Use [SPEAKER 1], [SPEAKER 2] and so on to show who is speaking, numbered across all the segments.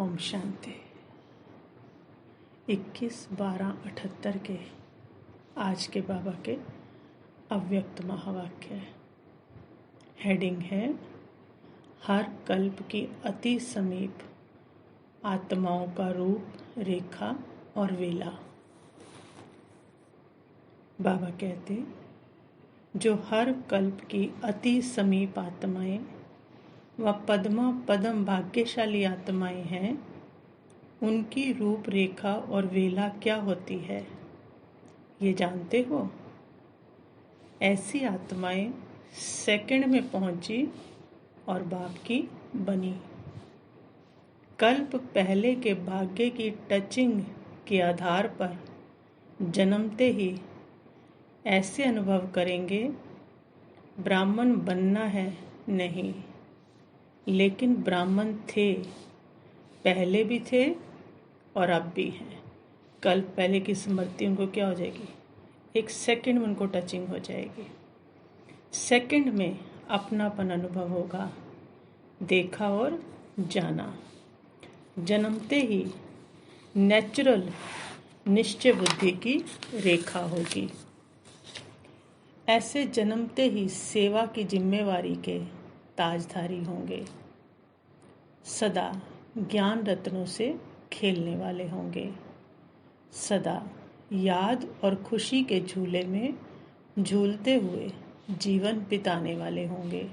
[SPEAKER 1] ओम शांति। 21/12/78 के आज के बाबा के अव्यक्त महावाक्य है। हेडिंग है हर कल्प की अति समीप आत्माओं का रूप, रेखा और वेला। बाबा कहते जो हर कल्प की अति समीप आत्माएं व पदम भाग्यशाली आत्माएं हैं, उनकी रूप रेखा और वेला क्या होती है ये जानते हो? ऐसी आत्माएं सेकंड में पहुंची और बाप की बनी। कल्प पहले के भाग्य की टचिंग के आधार पर जन्मते ही ऐसे अनुभव करेंगे, ब्राह्मण बनना है नहीं, लेकिन ब्राह्मण थे, पहले भी थे और अब भी हैं। कल पहले की स्मृति उनको क्या हो जाएगी? एक सेकंड में उनको टचिंग हो जाएगी। सेकंड में अपनापन अनुभव होगा, देखा और जाना। जन्मते ही नेचुरल निश्चय बुद्धि की रेखा होगी। ऐसे जन्मते ही सेवा की जिम्मेवारी के ताजधारी होंगे। सदा ज्ञान रत्नों से खेलने वाले होंगे। सदा याद और खुशी के झूले में झूलते हुए जीवन बिताने वाले होंगे।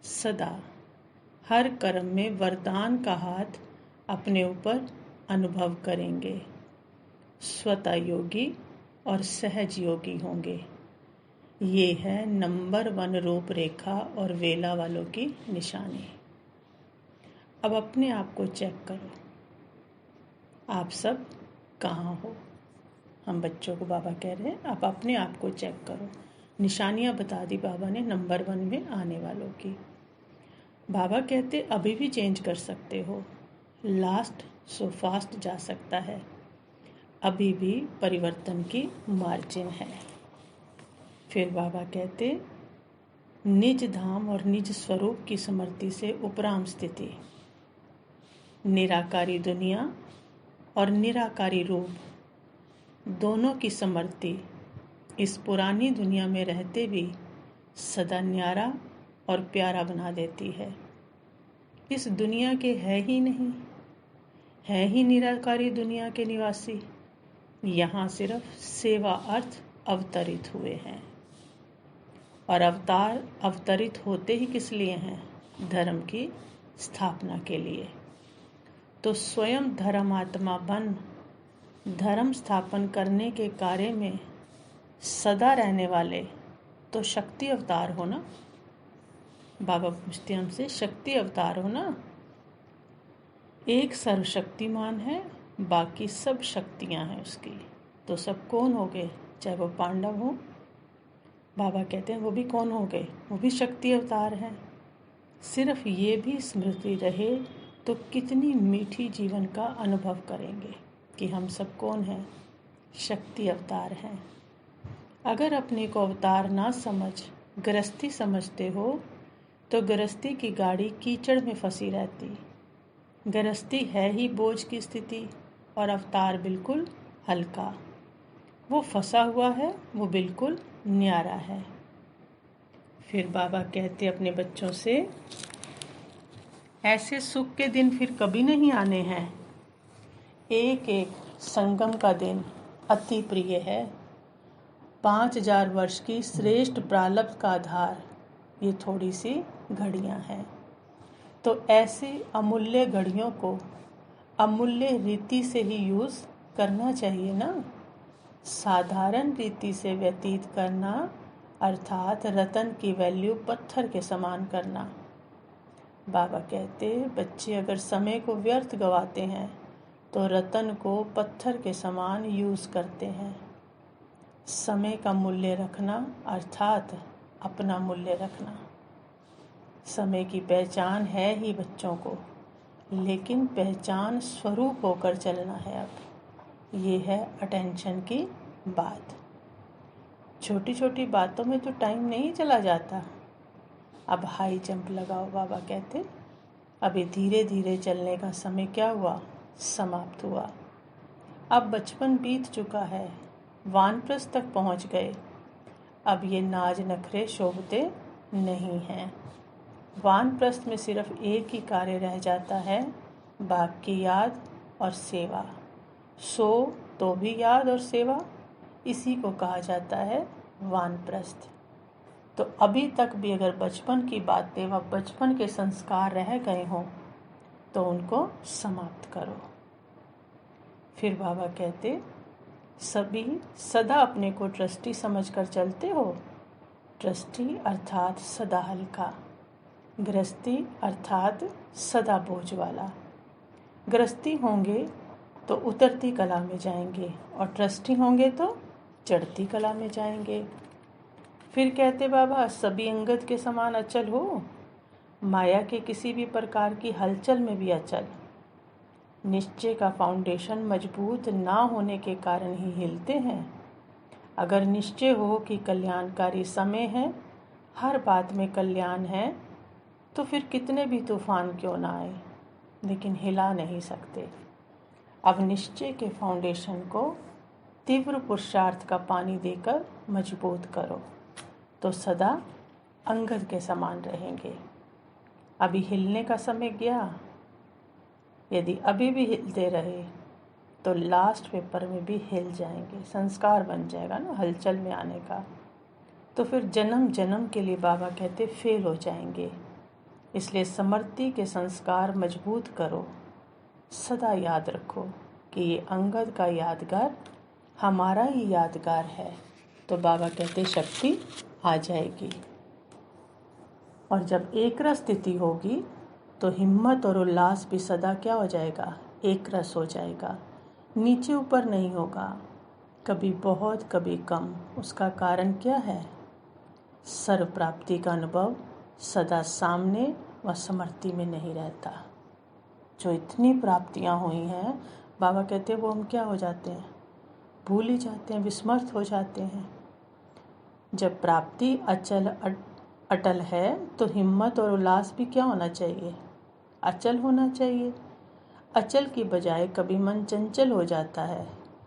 [SPEAKER 1] सदा हर कर्म में वरदान का हाथ अपने ऊपर अनुभव करेंगे। स्वतः योगी और सहज योगी होंगे। ये है नंबर 1 रूपरेखा और वेला वालों की निशानी। अब अपने आप को चेक करो, आप सब कहाँ हो? हम बच्चों को बाबा कह रहे हैं आप अपने आप को चेक करो। निशानियाँ बता दी बाबा ने नंबर 1 में आने वालों की। बाबा कहते अभी भी चेंज कर सकते हो, लास्ट सो फास्ट जा सकता है, अभी भी परिवर्तन की मार्जिन है। फिर बाबा कहते निज धाम और निज स्वरूप की स्मृति से उपराम स्थिति, निराकारी दुनिया और निराकारी रूप दोनों की स्मृति इस पुरानी दुनिया में रहते भी सदा न्यारा और प्यारा बना देती है। इस दुनिया के है ही नहीं, है ही निराकारी दुनिया के निवासी। यहाँ सिर्फ सेवा अर्थ अवतरित हुए हैं, और अवतार अवतरित होते ही किस लिए हैं? धर्म की स्थापना के लिए। तो स्वयं धर्मात्मा बन धर्म स्थापन करने के कार्य में सदा रहने वाले तो शक्ति अवतार हो ना। बाबा पूछते हमसे, शक्ति अवतार हो ना। एक सर्वशक्तिमान है, बाकी सब शक्तियां हैं उसकी। तो सब कौन हो गए? चाहे वो पांडव हो, बाबा कहते हैं वो भी कौन हो गए? वो भी शक्ति अवतार हैं। सिर्फ ये भी स्मृति रहे तो कितनी मीठी जीवन का अनुभव करेंगे कि हम सब कौन हैं? शक्ति अवतार हैं। अगर अपने को अवतार ना समझ गृहस्थी समझते हो तो गृहस्थी की गाड़ी कीचड़ में फंसी रहती। गृहस्थी है ही बोझ की स्थिति और अवतार बिल्कुल हल्का। वो फंसा हुआ है, वो बिल्कुल न्यारा है। फिर बाबा कहते अपने बच्चों से ऐसे सुख के दिन फिर कभी नहीं आने हैं। एक एक संगम का दिन अति प्रिय है। 5000 वर्ष की श्रेष्ठ प्रारब्ध का आधार ये थोड़ी सी घड़ियां हैं। तो ऐसे अमूल्य घड़ियों को अमूल्य रीति से ही यूज़ करना चाहिए ना। साधारण रीति से व्यतीत करना अर्थात रतन की वैल्यू पत्थर के समान करना। बाबा कहते बच्चे अगर समय को व्यर्थ गवाते हैं तो रतन को पत्थर के समान यूज़ करते हैं। समय का मूल्य रखना अर्थात अपना मूल्य रखना। समय की पहचान है ही बच्चों को, लेकिन पहचान स्वरूप होकर चलना है। अब ये है अटेंशन की बात। छोटी छोटी बातों में तो टाइम नहीं चला जाता। अब हाई जंप लगाओ, बाबा कहते अभी धीरे धीरे चलने का समय क्या हुआ? समाप्त हुआ। अब बचपन बीत चुका है, वानप्रस्थ तक पहुंच गए। अब ये नाज नखरे शोभते नहीं हैं। वानप्रस्थ में सिर्फ एक ही कार्य रह जाता है, बाप की याद और सेवा। सो तो भी याद और सेवा, इसी को कहा जाता है वानप्रस्थ। तो अभी तक भी अगर बचपन की बातें व बचपन के संस्कार रह गए हों तो उनको समाप्त करो। फिर बाबा कहते, सभी सदा अपने को ट्रस्टी समझकर चलते हो। ट्रस्टी अर्थात सदा हल्का, गृहस्थी अर्थात सदा बोझ वाला। गृहस्थी होंगे तो उतरती कला में जाएंगे और ट्रस्टी होंगे तो चढ़ती कला में जाएंगे। फिर कहते बाबा, सभी अंगद के समान अचल हो, माया के किसी भी प्रकार की हलचल में भी अचल। निश्चय का फाउंडेशन मजबूत ना होने के कारण ही हिलते हैं। अगर निश्चय हो कि कल्याणकारी समय है, हर बात में कल्याण है, तो फिर कितने भी तूफान क्यों ना आए, लेकिन हिला नहीं सकते। अब निश्चय के फाउंडेशन को तीव्र पुरुषार्थ का पानी देकर मजबूत करो, तो सदा अंगद के समान रहेंगे। अभी हिलने का समय गया, यदि अभी भी हिलते रहे तो लास्ट पेपर में भी हिल जाएंगे। संस्कार बन जाएगा ना हलचल में आने का। तो फिर जन्म जन्म के लिए बाबा कहते फेल हो जाएंगे। इसलिए समृद्धि के संस्कार मजबूत करो। सदा याद रखो कि ये अंगद का यादगार हमारा ही यादगार है। तो बाबा कहते शक्ति आ जाएगी। और जब एक रस स्थिति होगी तो हिम्मत और उल्लास भी सदा क्या हो जाएगा? एक रस हो जाएगा। नीचे ऊपर नहीं होगा, कभी बहुत कभी कम। उसका कारण क्या है? सर्व प्राप्ति का अनुभव सदा सामने व समृद्धि में नहीं रहता। जो इतनी प्राप्तियां हुई हैं, बाबा कहते हैं वो हम क्या हो जाते हैं? भूल ही जाते हैं, विस्मृत हो जाते हैं। जब प्राप्ति अटल है तो हिम्मत और उल्लास भी क्या होना चाहिए? अचल होना चाहिए। अचल की बजाय कभी मन चंचल हो जाता है,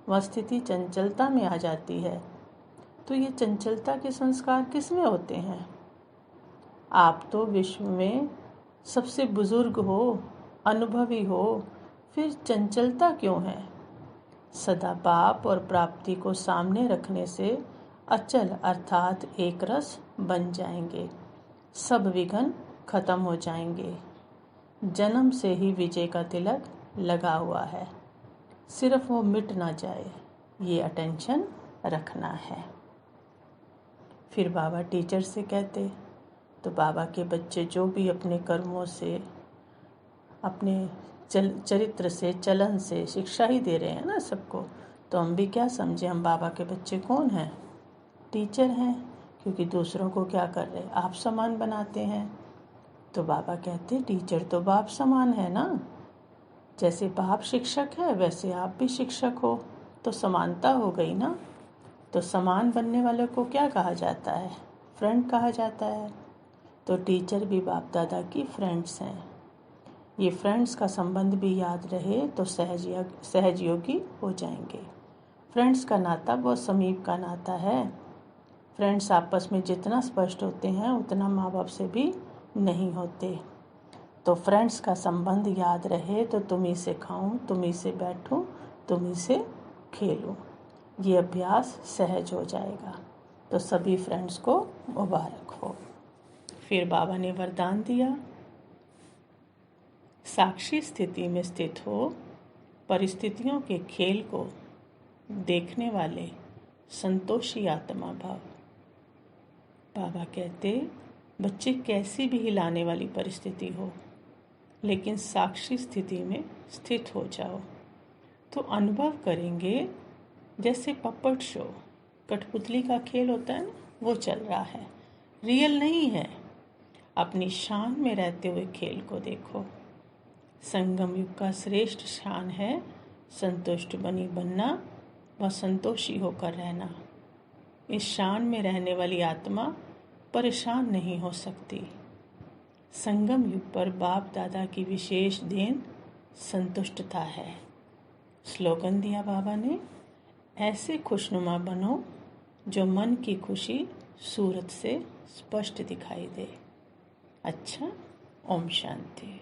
[SPEAKER 1] वह स्थिति चंचलता में आ जाती है। तो ये चंचलता के संस्कार किस में होते हैं? आप तो विश्व में सबसे बुजुर्ग हो, अनुभवी हो, फिर चंचलता क्यों है? सदा बाप और प्राप्ति को सामने रखने से अचल अर्थात एक रस बन जाएंगे। सब विघ्न खत्म हो जाएंगे। जन्म से ही विजय का तिलक लगा हुआ है, सिर्फ वो मिट ना जाए, ये अटेंशन रखना है। फिर बाबा टीचर से कहते, तो बाबा के बच्चे जो भी अपने कर्मों से, अपने चरित्र से, चलन से शिक्षा ही दे रहे हैं ना सबको, तो हम भी क्या समझे, हम बाबा के बच्चे कौन हैं? टीचर हैं, क्योंकि दूसरों को क्या कर रहे? आप समान बनाते हैं। तो बाबा कहते टीचर तो बाप समान है ना, जैसे बाप शिक्षक है वैसे आप भी शिक्षक हो, तो समानता हो गई ना। तो समान बनने वाले को क्या कहा जाता है? फ्रेंड कहा जाता है। तो टीचर भी बाप दादा की फ्रेंड्स हैं। ये फ्रेंड्स का संबंध भी याद रहे तो सहजयोगी हो जाएंगे। फ्रेंड्स का नाता बहुत समीप का नाता है। फ्रेंड्स आपस में जितना स्पष्ट होते हैं उतना माँ बाप से भी नहीं होते। तो फ्रेंड्स का संबंध याद रहे तो तुम ही से खाऊं, तुम ही से बैठूं, तुम ही से खेलूं, ये अभ्यास सहज हो जाएगा। तो सभी फ्रेंड्स को मुबारक हो। फिर बाबा ने वरदान दिया, साक्षी स्थिति में स्थित हो, परिस्थितियों के खेल को देखने वाले संतोषी आत्मा भाव। बाबा कहते बच्चे कैसी भी हिलाने वाली परिस्थिति हो, लेकिन साक्षी स्थिति में स्थित हो जाओ तो अनुभव करेंगे जैसे पपट शो, कठपुतली का खेल होता है ना, वो चल रहा है, रियल नहीं है। अपनी शान में रहते हुए खेल को देखो। संगम युग का श्रेष्ठ शान है संतुष्ट बनी बनना व संतोषी होकर रहना। इस शान में रहने वाली आत्मा परेशान नहीं हो सकती। संगम युग पर बाप दादा की विशेष देन संतुष्टता है। स्लोगन दिया बाबा ने, ऐसे खुशनुमा बनो जो मन की खुशी सूरत से स्पष्ट दिखाई दे। अच्छा, ओम शांति।